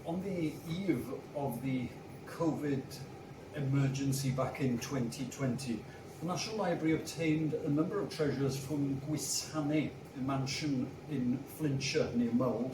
On the eve of the COVID emergency back in 2020, the National Library obtained a number of treasures from Gwysaney Mansion in Flintshire near Mewn,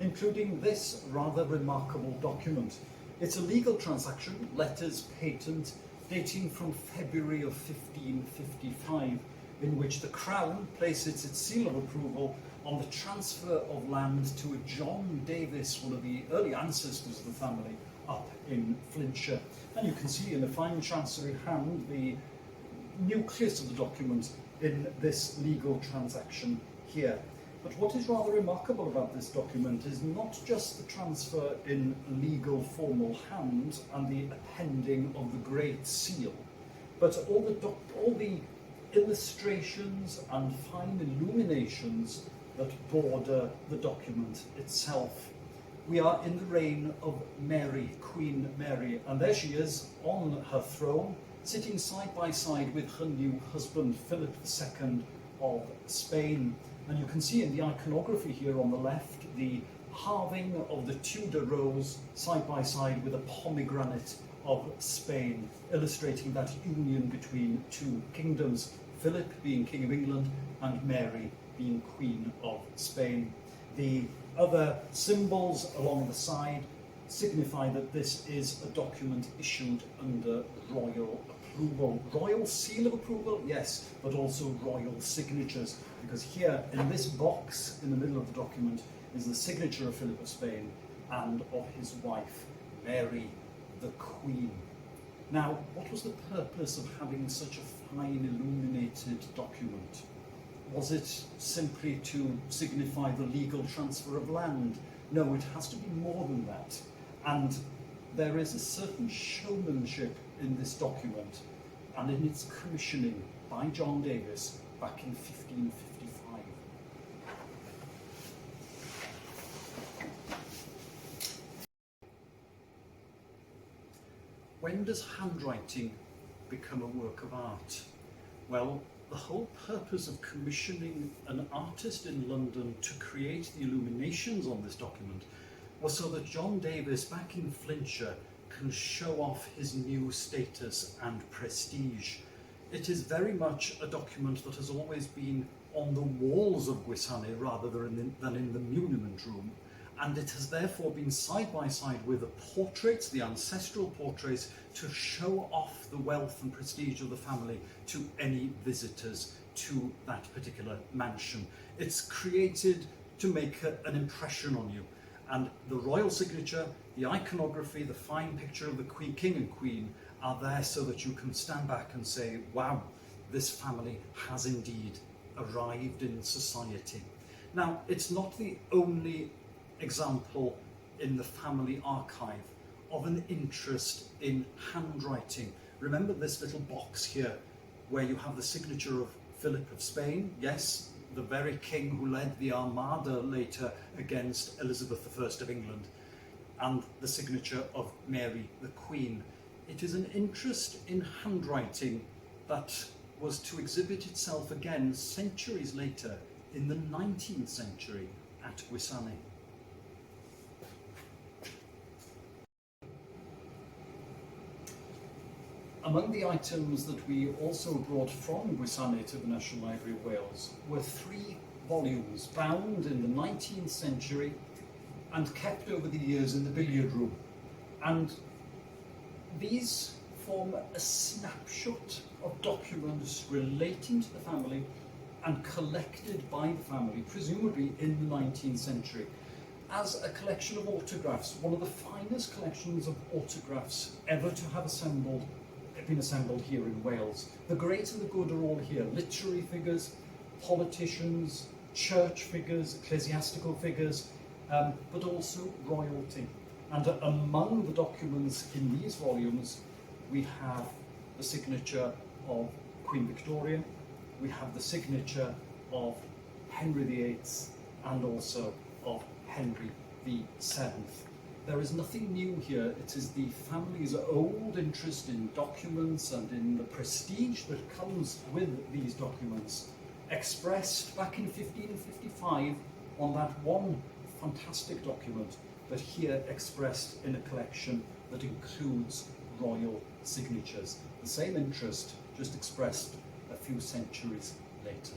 including this rather remarkable document. It's a legal transaction, letters patent, dating from February of 1555, in which the Crown places its seal of approval on the transfer of land to a John Davis, one of the early ancestors of the family, up in Flintshire. And you can see in a fine chancery hand the nucleus of the document in this legal transaction here. But what is rather remarkable about this document is not just the transfer in legal formal hand and the appending of the Great Seal, but all the illustrations and fine illuminations that border the document itself. We are in the reign of Mary, Queen Mary, and there she is on her throne, sitting side by side with her new husband, Philip II of Spain. And you can see in the iconography here on the left, the halving of the Tudor rose side by side with a pomegranate of Spain, illustrating that union between two kingdoms, Philip being King of England and Mary being Queen of Spain. The other symbols along the side signify that this is a document issued under royal approval. Royal seal of approval, yes, but also royal signatures, because here in this box in the middle of the document is the signature of Philip of Spain and of his wife, Mary the Queen. Now, what was the purpose of having such a fine illuminated document? Was it simply to signify the legal transfer of land? No, it has to be more than that. And there is a certain showmanship in this document and in its commissioning by John Davis back in 1555. When does handwriting become a work of art? Well, the whole purpose of commissioning an artist in London to create the illuminations on this document was so that John Davis back in Flintshire can show off his new status and prestige. It is very much a document that has always been on the walls of Gwysaney rather than in the muniment room, and it has therefore been side by side with the portraits, the ancestral portraits, to show off the wealth and prestige of the family to any visitors to that particular mansion. It's created to make an impression on you. And the royal signature, the iconography, the fine picture of the King and Queen are there so that you can stand back and say, wow, this family has indeed arrived in society. Now, it's not the only example in the family archive of an interest in handwriting. Remember this little box here where you have the signature of Philip of Spain, yes, the very king who led the Armada later against Elizabeth I of England, and the signature of Mary the Queen. It is an interest in handwriting that was to exhibit itself again centuries later in the 19th century at Gwysaney. Among the items that we also brought from Gwysaney to the National Library of Wales were 3 volumes bound in the 19th century and kept over the years in the billiard room. And these form a snapshot of documents relating to the family and collected by the family, presumably in the 19th century, as a collection of autographs, one of the finest collections of autographs ever to have been assembled here in Wales. The great and the good are all here. Literary figures, politicians, church figures, ecclesiastical figures, but also royalty. And among the documents in these volumes, we have the signature of Queen Victoria, we have the signature of Henry VIII, and also of Henry VII. There is nothing new here. It is the family's old interest in documents and in the prestige that comes with these documents, expressed back in 1555 on that one fantastic document but here expressed in a collection that includes royal signatures. The same interest, just expressed a few centuries later.